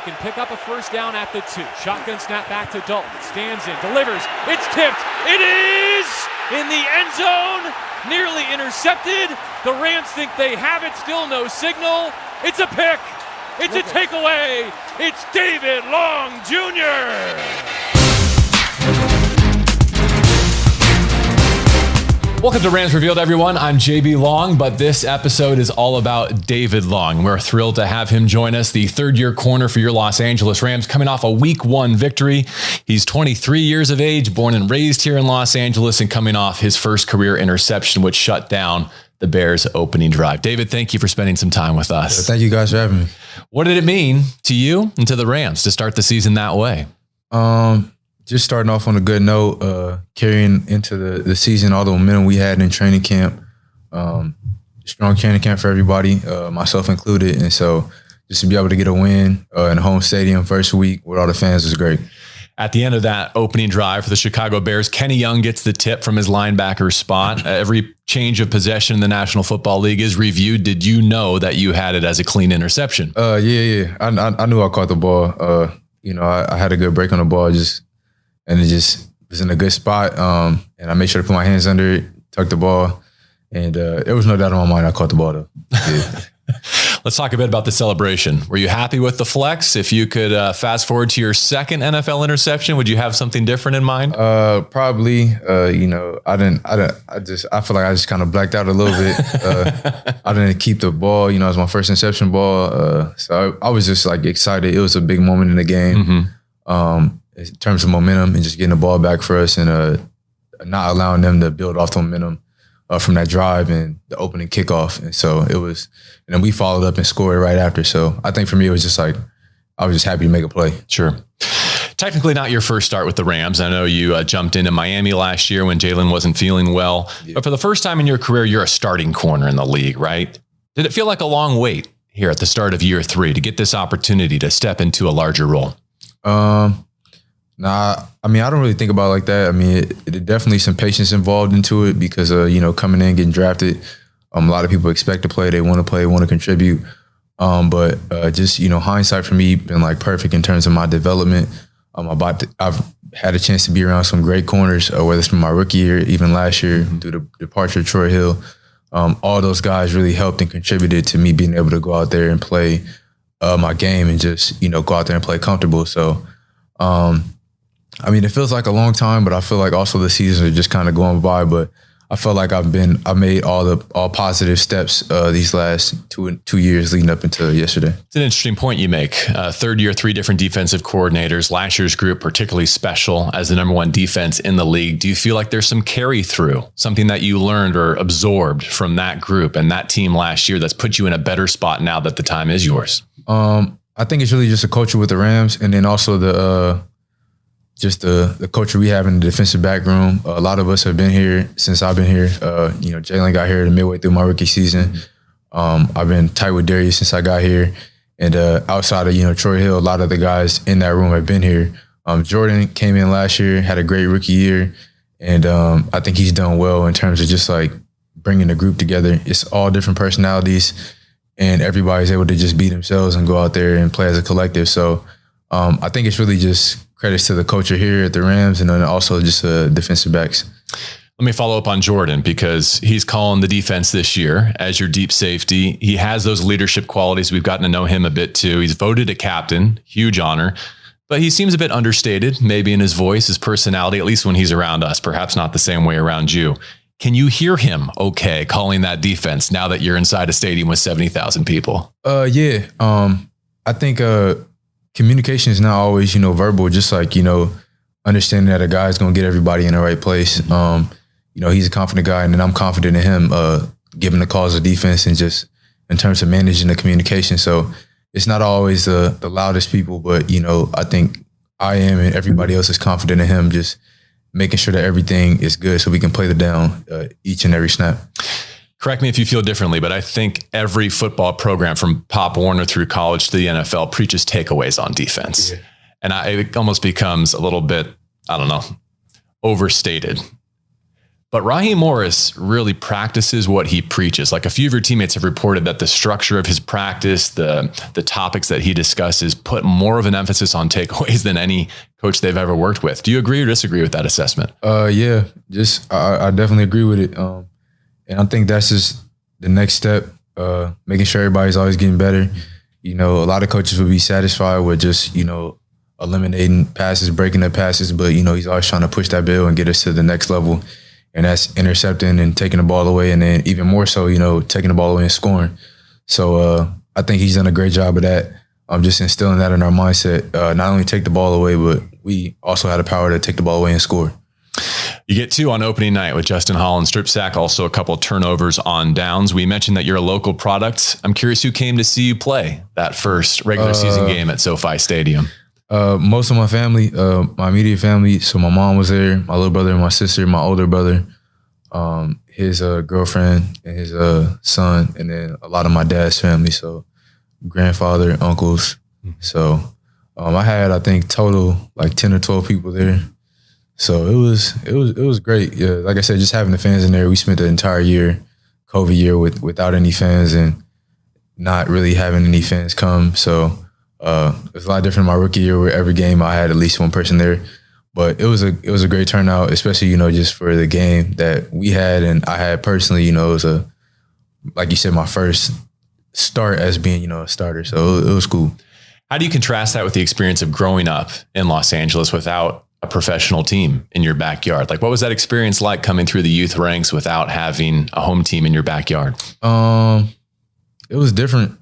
They can pick up a first down at the 2. Shotgun snap back to Dalton. Stands in, delivers. It's tipped. It is in the end zone. Nearly intercepted. The Rams think they have it. Still no signal. It's a pick. It's a takeaway. It's David Long Jr. Welcome to Rams Revealed, everyone. I'm JB Long, but this episode is all about David Long. We're thrilled to have him join us, the third-year corner for your Los Angeles Rams, coming off a Week 1 victory. He's 23 years of age, born and raised here in Los Angeles, and coming off his first career interception, which shut down the Bears' opening drive. David, thank you for spending some time with us. Thank you guys for having me. What did it mean to you and to the Rams to start the season that way? Just starting off on a good note, carrying into the season all the momentum we had in training camp. Strong training camp for everybody, myself included. And so just to be able to get a win in a home stadium first week with all the fans was great. At the end of that opening drive for the Chicago Bears, Kenny Young gets the tip from his linebacker spot. Every change of possession in the National Football League is reviewed. Did you know that you had it as a clean interception? Yeah. I knew I caught the ball. I had a good break on the ball, and it just was in a good spot. And I made sure to put my hands under it, tuck the ball, and there was no doubt in my mind I caught the ball though. Yeah. Let's talk a bit about the celebration. Were you happy with the flex? If you could fast forward to your second NFL interception, would you have something different in mind? Probably. I feel like I just kind of blacked out a little bit. I didn't keep the ball. It was my first interception ball. So I was just like excited. It was a big moment in the game. Mm-hmm. In terms of momentum and just getting the ball back for us and not allowing them to build off the momentum from that drive and the opening kickoff. And so it was, and then we followed up and scored right after. So I think for me, it was just like, I was just happy to make a play. Sure. Technically not your first start with the Rams. I know you jumped into Miami last year when Jalen wasn't feeling well. Yeah. But for the first time in your career, you're a starting corner in the league, right? Did it feel like a long wait here at the start of year 3 to get this opportunity to step into a larger role? Nah, I don't really think about it like that. It definitely some patience involved into it because, coming in, getting drafted, a lot of people expect to play. They want to play, want to contribute. But hindsight for me been like perfect in terms of my development. I've had a chance to be around some great corners, whether it's from my rookie year, even last year, through the departure of Troy Hill. All those guys really helped and contributed to me being able to go out there and play my game and just, go out there and play comfortable. So, it feels like a long time, but I feel like also the seasons are just kind of going by. But I feel like I made all positive steps these last two years leading up until yesterday. It's an interesting point you make. Third year, 3 different defensive coordinators. Last year's group particularly special as the number 1 defense in the league. Do you feel like there's some carry through, something that you learned or absorbed from that group and that team last year that's put you in a better spot now that the time is yours? I think it's really just a culture with the Rams, and then also the culture we have in the defensive back room. A lot of us have been here since I've been here. Jalen got here midway through my rookie season. I've been tight with Darius since I got here. And outside of, Troy Hill, a lot of the guys in that room have been here. Jordan came in last year, had a great rookie year. And I think he's done well in terms of just like bringing the group together. It's all different personalities and everybody's able to just be themselves and go out there and play as a collective. So I think it's really just credits to the culture here at the Rams and then also just defensive backs. Let me follow up on Jordan because he's calling the defense this year as your deep safety. He has those leadership qualities. We've gotten to know him a bit too. He's voted a captain, huge honor, but he seems a bit understated, maybe in his voice, his personality, at least when he's around us, perhaps not the same way around you. Can you hear him okay calling that defense now that you're inside a stadium with 70,000 people? Yeah. I think communication is not always, verbal, just like, understanding that a guy's going to get everybody in the right place. He's a confident guy, and then I'm confident in him giving the calls of defense and just in terms of managing the communication. So it's not always the loudest people, but, I think I am and everybody else is confident in him, just making sure that everything is good so we can play the down each and every snap. Correct me if you feel differently, but I think every football program from Pop Warner through college to the NFL preaches takeaways on defense. Yeah. And it almost becomes a little bit, overstated. But Raheem Morris really practices what he preaches. Like a few of your teammates have reported that the structure of his practice, the topics that he discusses, put more of an emphasis on takeaways than any coach they've ever worked with. Do you agree or disagree with that assessment? Yeah, I definitely agree with it. And I think that's just the next step, making sure everybody's always getting better. You know, a lot of coaches would be satisfied with just, you know, eliminating passes, breaking their passes, but, you know, he's always trying to push that bill and get us to the next level. And that's intercepting and taking the ball away, and then even more so, you know, taking the ball away and scoring. So I think he's done a great job of that. Just instilling that in our mindset. Not only take the ball away, but we also had the power to take the ball away and score. You get 2 on opening night with Justin Holland, strip sack, also a couple of turnovers on downs. We mentioned that you're a local product. I'm curious who came to see you play that first regular season game at SoFi Stadium. Most of my family, my immediate family. So my mom was there, my little brother, my sister, my older brother, his girlfriend and his son, and then a lot of my dad's family. So grandfather, uncles. So I had, I think, total like 10 or 12 people there. So it was great. Yeah, like I said, just having the fans in there. We spent the entire year, COVID year, without any fans and not really having any fans come. So it was a lot different in my rookie year, where every game I had at least one person there. But it was a great turnout, especially, you know, just for the game that we had and I had personally. You know, it was like you said, my first start as being, you know, a starter. So it was cool. How do you contrast that with the experience of growing up in Los Angeles without a professional team in your backyard? Like, what was that experience like coming through the youth ranks without having a home team in your backyard? It was different.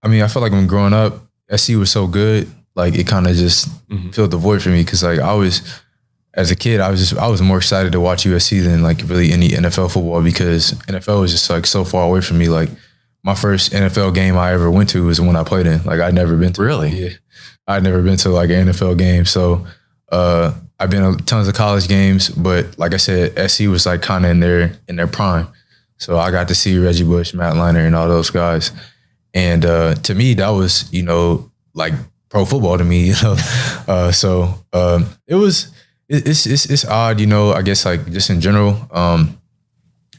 I mean, I felt like when growing up, SC was so good. Like, it kind of just filled the void for me. Cause like as a kid, I was more excited to watch USC than like really any NFL football, because NFL was just like so far away from me. Like, my first NFL game I ever went to was the one I played in. Like, I'd never been to. Really? Yeah. I'd never been to like an NFL game. So, I've been to tons of college games, but like I said, SC was like kind of in their prime. So I got to see Reggie Bush, Matt Leinart, and all those guys. And to me, that was, you know, like pro football to me, you know. It's odd, you know, I guess like just in general,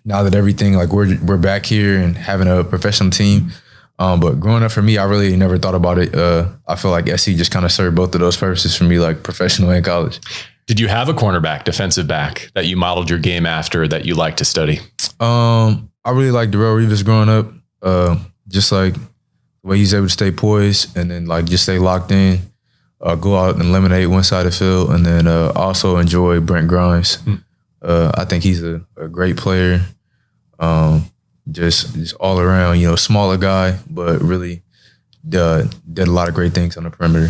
now that everything, like we're back here and having a professional team. But growing up for me, I really never thought about it. I feel like SC just kind of served both of those purposes for me, like professional and college. Did you have a cornerback, defensive back that you modeled your game after that you like to study? I really liked Darrelle Revis growing up. Just like the way he's able to stay poised and then like just stay locked in, go out and eliminate one side of the field. And then also enjoy Brent Grimes. I think he's a great player. Just all around, you know, smaller guy, but really did a lot of great things on the perimeter.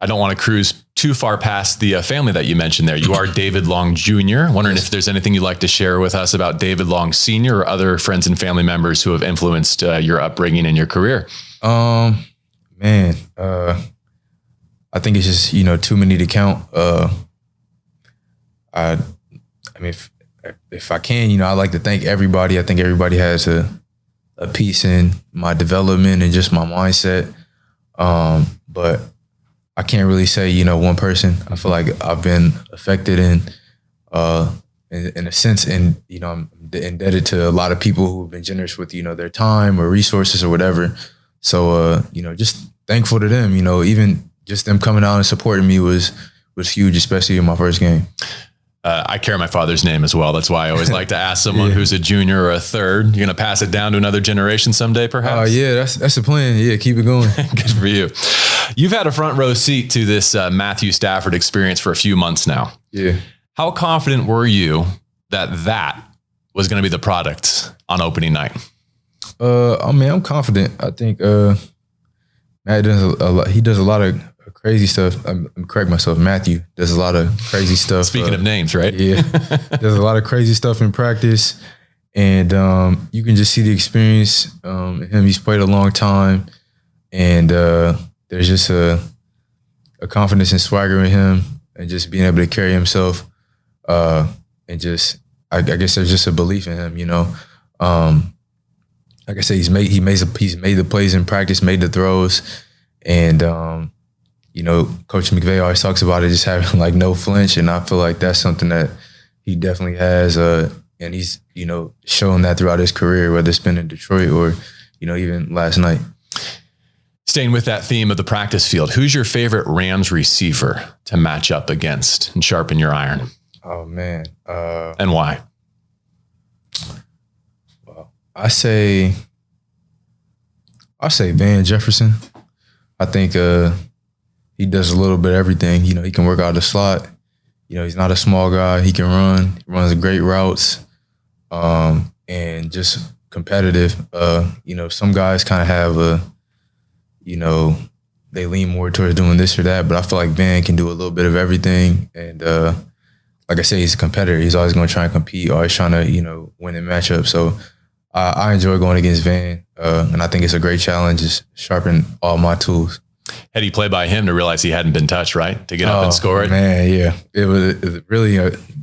I don't want to cruise too far past the family that you mentioned there. You are David Long Jr. Wondering if there's anything you'd like to share with us about David Long Sr. or other friends and family members who have influenced your upbringing and your career. I think it's just, you know, too many to count. I mean, if I can, you know, I like to thank everybody. I think everybody has a piece in my development and just my mindset. But I can't really say, you know, one person. I feel like I've been affected in a sense, and, you know, I'm indebted to a lot of people who have been generous with, you know, their time or resources or whatever. So, you know, just thankful to them. You know, even just them coming out and supporting me was huge, especially in my first game. I carry my father's name as well. That's why I always like to ask someone who's a junior or a third. You're going to pass it down to another generation someday, perhaps? Yeah, that's the plan. Yeah, keep it going. Good for you. You've had a front row seat to this Matthew Stafford experience for a few months now. Yeah. How confident were you that was going to be the product on opening night? I mean, I'm confident. I think Matt does a lot. He does a lot of crazy stuff. I'm correct myself. Matthew does a lot of crazy stuff. Speaking of names, right? Yeah. Does a lot of crazy stuff in practice. And you can just see the experience in him. He's played a long time. And there's just a confidence and swagger in him and just being able to carry himself. And just, I guess there's just a belief in him, you know. Like I said, he's made the plays in practice, made the throws. And Coach McVay always talks about it, just having like no flinch. And I feel like that's something that he definitely has. And he's, shown that throughout his career, whether it's been in Detroit or, even last night. Staying with that theme of the practice field, who's your favorite Rams receiver to match up against and sharpen your iron? Oh, man. And why? Well, I say Van Jefferson. I think he does a little bit of everything. He can work out the slot. He's not a small guy. He can run. He runs great routes, and just competitive. Some guys kind of have they lean more towards doing this or that, but I feel like Van can do a little bit of everything. And like I say, he's a competitor. He's always going to try and compete, always trying to, win in matchups. So I enjoy going against Van, and I think it's a great challenge, just sharpen all my tools. Had he played by him to realize he hadn't been touched, right? To get up and score it? Man, yeah. It was really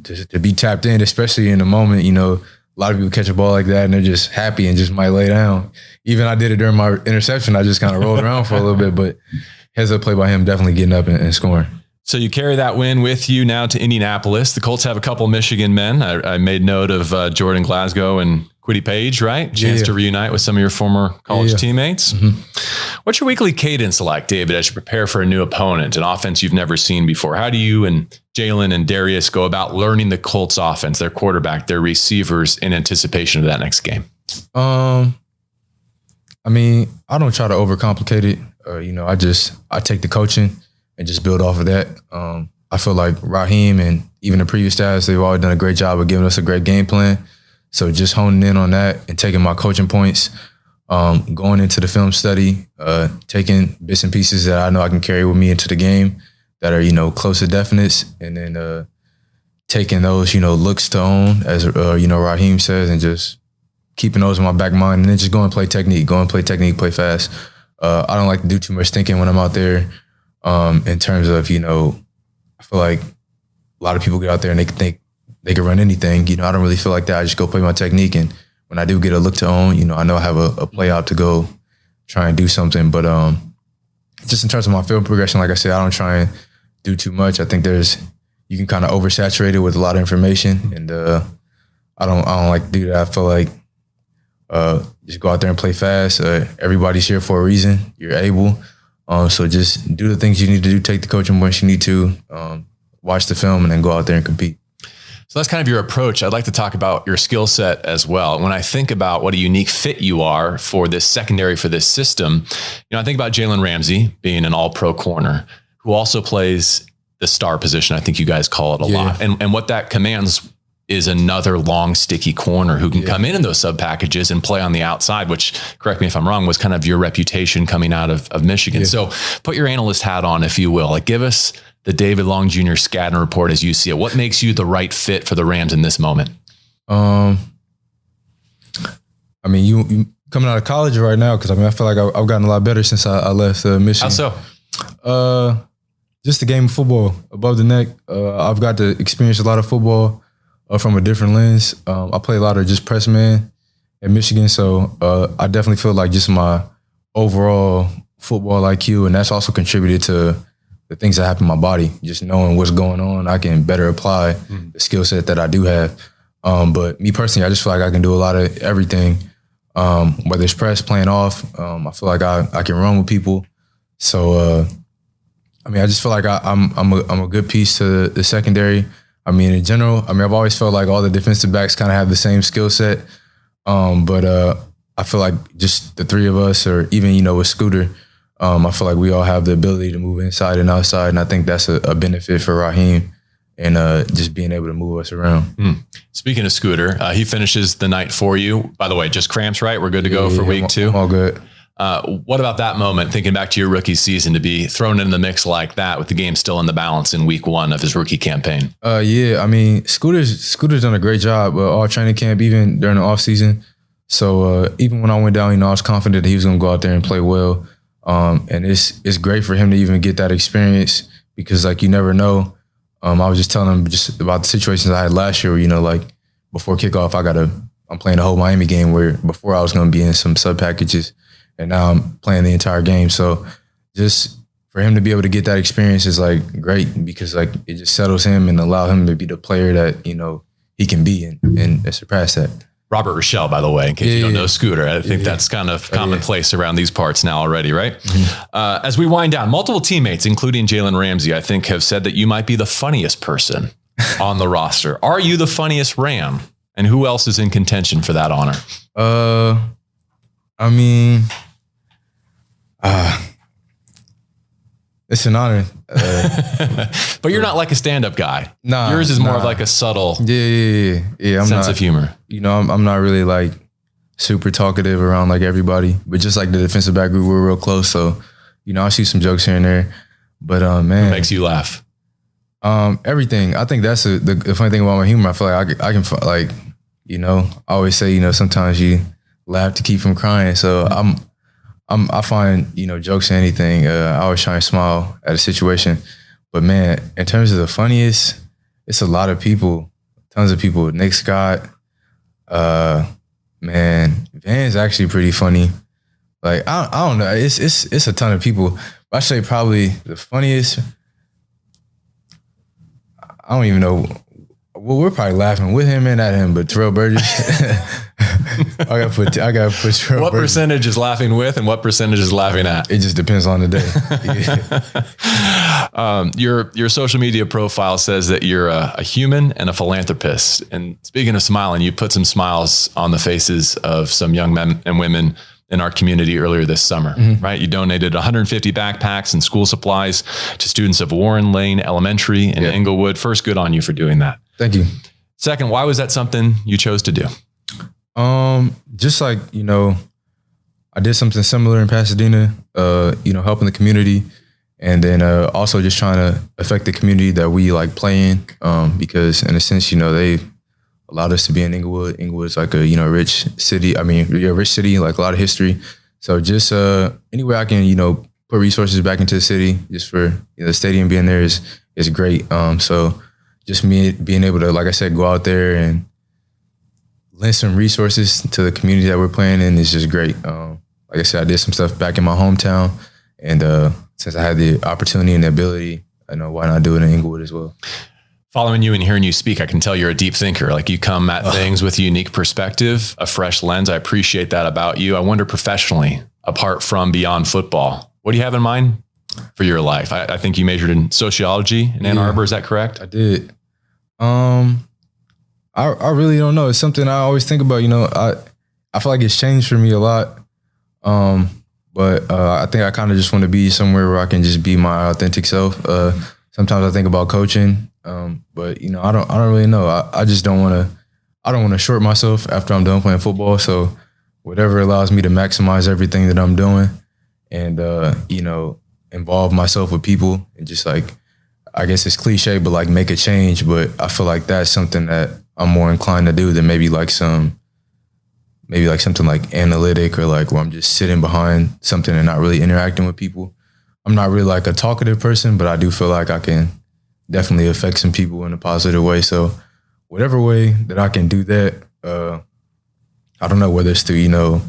to be tapped in, especially in the moment. A lot of people catch a ball like that and they're just happy and just might lay down. Even I did it during my interception. I just kind of rolled around for a little bit, but heads up play by him, definitely getting up and scoring. So you carry that win with you now to Indianapolis. The Colts have a couple Michigan men. I made note of Jordan Glasgow and Kwity Paye, right? Chance to reunite with some of your former college teammates. Mm-hmm. What's your weekly cadence like, David, as you prepare for a new opponent, an offense you've never seen before? How do you and Jalen and Darius go about learning the Colts offense, their quarterback, their receivers, in anticipation of that next game? I don't try to overcomplicate it. I take the coaching and just build off of that. I feel like Raheem and even the previous staffs, they've always done a great job of giving us a great game plan. So just honing in on that and taking my coaching points, going into the film study, taking bits and pieces that I know I can carry with me into the game that are, close to definites, and then taking those, looks to own, as, Raheem says, and just keeping those in my back mind, and then just go and play technique, play fast. I don't like to do too much thinking when I'm out there, in terms of, I feel like a lot of people get out there and they can think they can run anything. I don't really feel like that. I just go play my technique, and when I do get a look to own, I know I have a play out to go try and do something. But just in terms of my field progression, like I said, I don't try and do too much. I think you can kind of oversaturate it with a lot of information, and I don't like to do that. I feel like just go out there and play fast. Everybody's here for a reason. You're able. So just do the things you need to do, take the coaching points you need to, watch the film, and then go out there and compete. So that's kind of your approach. I'd like to talk about your skill set as well. When I think about what a unique fit you are for this secondary, for this system, I think about Jalen Ramsey being an all-pro corner who also plays the star position. I think you guys call it a lot. And what that commands is another long, sticky corner who can come in those sub packages and play on the outside, which, correct me if I'm wrong, was kind of your reputation coming out of Michigan. Yeah. So put your analyst hat on, if you will. Like, give us the David Long Jr. scouting report as you see it. What makes you the right fit for the Rams in this moment? You coming out of college right now, because I feel like I've gotten a lot better since I left Michigan. How so? Just the game of football above the neck. I've got to experience a lot of football from a different lens. I play a lot of just press man in Michigan, so I definitely feel like just my overall football IQ, and that's also contributed to the things that happen in my body. Just knowing what's going on, I can better apply the skill set that I do have. But me personally, I just feel like I can do a lot of everything, whether it's press, playing off. I feel like I can run with people. So, I just feel like I'm a good piece to the secondary. In general, I've always felt like all the defensive backs kind of have the same skill set. But I feel like just the three of us, or even, with Scooter, I feel like we all have the ability to move inside and outside. And I think that's a benefit for Raheem, and just being able to move us around. Speaking of Scooter, he finishes the night for you. By the way, just cramps, right? We're good to go for week 2? I'm all good. What about that moment, thinking back to your rookie season, to be thrown in the mix like that with the game still in the balance in week 1 of his rookie campaign? Scooter's done a great job all training camp, even during the offseason. So even when I went down, I was confident that he was going to go out there and play well. And it's great for him to even get that experience, because you never know. I was just telling him just about the situations I had last year where, before kickoff, I'm playing the whole Miami game, where before I was going to be in some sub packages, and now I'm playing the entire game. So just for him to be able to get that experience is like great because like it just settles him and allow him to be the player that, you know, he can be and surpass that. Robert Rochelle, by the way, in case you don't know Scooter. I think that's kind of commonplace around these parts now already, right? Mm-hmm. As we wind down, multiple teammates, including Jalen Ramsey, I think have said that you might be the funniest person on the roster. Are you the funniest Ram? And who else is in contention for that honor? I mean, it's an honor. But you're not like a stand-up guy. Nah, yours is more of like a subtle I'm sense of humor. You know, I'm not really like super talkative around like everybody, but just like the defensive back group, we're real close. So, you know, I see some jokes here and there. But man, what makes you laugh? Everything. I think that's the funny thing about my humor. I feel like I can like, you know, I always say, you know, sometimes you laugh to keep from crying. So I find, you know, jokes and anything. I always try and smile at a situation. But man, in terms of the funniest, it's a lot of people, tons of people. Nick Scott, man, Van's actually pretty funny. Like I don't know, it's a ton of people. I say probably the funniest. I don't even know. Well, we're probably laughing with him and at him, but Terrell Burgess. I gotta put Terrell What Burgess. percentage is laughing with and what percentage is laughing at? It just depends on the day. Your social media profile says that you're a human and a philanthropist. And speaking of smiling, you put some smiles on the faces of some young men and women in our community earlier this summer, right? You donated 150 backpacks and school supplies to students of Warren Lane Elementary in Inglewood. First, good on you for doing that. Thank you. Second, why was that something you chose to do? Just like, you know, I did something similar in Pasadena, you know, helping the community. And then also just trying to affect the community that we like play in. Because in a sense, you know, they allowed us to be in Inglewood. Inglewood's like a, you know, rich city. I mean, a rich city, like a lot of history. So just any way I can, you know, put resources back into the city just for, you know, the stadium being there is great. So just me being able to, like I said, go out there and lend some resources to the community that we're playing in is just great. Like I said, I did some stuff back in my hometown. And since I had the opportunity and the ability, I know why not do it in Inglewood as well. Following you and hearing you speak, I can tell you're a deep thinker. Like you come at things with a unique perspective, a fresh lens. I appreciate that about you. I wonder professionally, apart from beyond football, what do you have in mind for your life? I think you majored in sociology in Ann Arbor. Is that correct? I did. I really don't know. It's something I always think about. You know, I feel like it's changed for me a lot. But I think I kind of just want to be somewhere where I can just be my authentic self. Sometimes I think about coaching. But you know, I don't really know. I just don't want to short myself after I'm done playing football. So whatever allows me to maximize everything that I'm doing and, you know, involve myself with people and just like, I guess it's cliche, but like make a change. But I feel like that's something that I'm more inclined to do than maybe like something like analytic or like where I'm just sitting behind something and not really interacting with people. I'm not really like a talkative person, but I do feel like I can definitely affect some people in a positive way. So whatever way that I can do that, I don't know whether it's through, you know,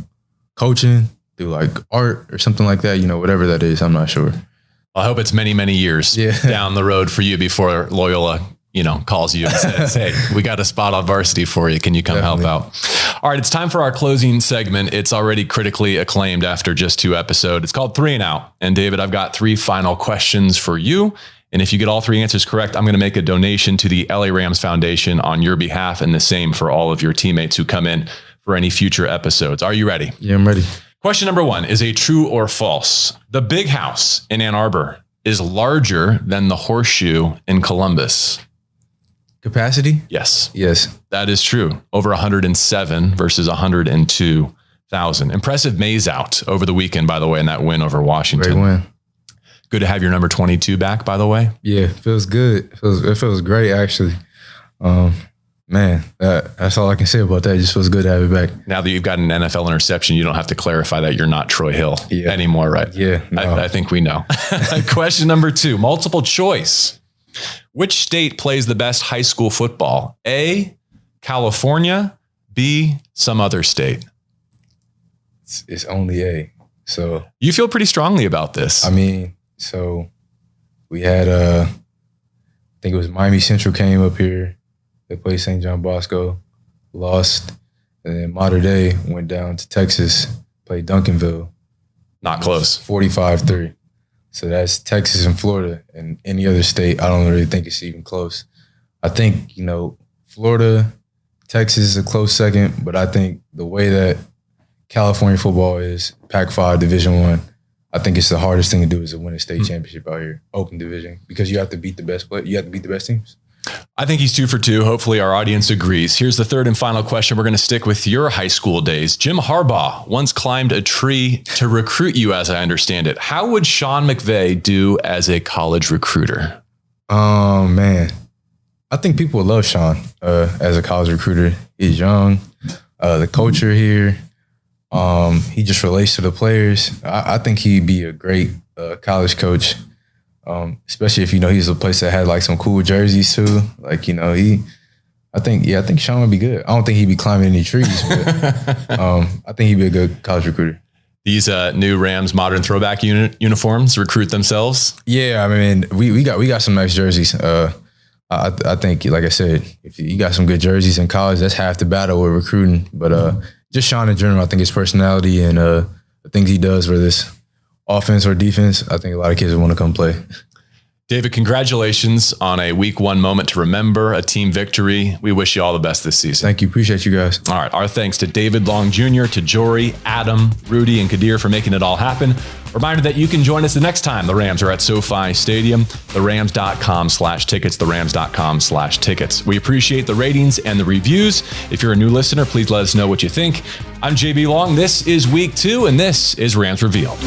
coaching, through like art or something like that, you know, whatever that is, I'm not sure. I hope it's many, many years down the road for you before Loyola, you know, calls you and says, hey, we got a spot on varsity for you. Can you come help out? All right. It's time for our closing segment. It's already critically acclaimed after just 2 episodes. It's called 3 and Out. And David, I've got 3 final questions for you. And if you get all 3 answers correct, I'm going to make a donation to the LA Rams Foundation on your behalf, and the same for all of your teammates who come in for any future episodes. Are you ready? Yeah, I'm ready. Question number 1 is a true or false. The Big House in Ann Arbor is larger than the Horseshoe in Columbus. Capacity? Yes. Yes. That is true. Over 107 versus 102,000. Impressive maze out over the weekend, by the way, in that win over Washington. Great win. Good to have your number 22 back, by the way. Yeah, feels good. It feels great, actually. Man, that's all I can say about that. It just feels good to have it back. Now that you've got an NFL interception, you don't have to clarify that you're not Troy Hill anymore, right? Yeah. No. I think we know. Question number 2, multiple choice. Which state plays the best high school football? A, California, B, some other state? It's only A. So you feel pretty strongly about this. I mean, So we had, I think it was Miami Central came up here. They played St. John Bosco, lost. And then Mater Dei went down to Texas, played Duncanville. Not close. 45-3. So that's Texas and Florida. And any other state, I don't really think it's even close. I think, Florida, Texas is a close second, but I think the way that California football is, Pac-5, Division I, I think it's the hardest thing to do is to win a state championship out here, open division, because you have to beat the best play. You have to beat the best teams. I think he's 2 for 2. Hopefully our audience agrees. Here's the third and final question. We're going to stick with your high school days. Jim Harbaugh once climbed a tree to recruit you, as I understand it. How would Sean McVay do as a college recruiter? Man, I think people would love Sean as a college recruiter. He's young. The culture here, he just relates to the players. I think he'd be a great college coach, especially if, he's a place that had like some cool jerseys too. Like, I think Sean would be good. I don't think he'd be climbing any trees, but I think he'd be a good college recruiter. These new Rams modern throwback uniforms recruit themselves. Yeah, I mean, we got some nice jerseys. I think, like I said, if you got some good jerseys in college, that's half the battle with recruiting. But just Sean in general, I think his personality and the things he does, whether it's offense or defense, I think a lot of kids would want to come play. David, congratulations on a week 1 moment to remember, a team victory. We wish you all the best this season. Thank you. Appreciate you guys. All right. Our thanks to David Long Jr., to Jory, Adam, Rudy, and Kadir for making it all happen. Reminder that you can join us the next time the Rams are at SoFi Stadium, therams.com/tickets, therams.com/tickets. We appreciate the ratings and the reviews. If you're a new listener, please let us know what you think. I'm JB Long. This is week 2, and this is Rams Revealed.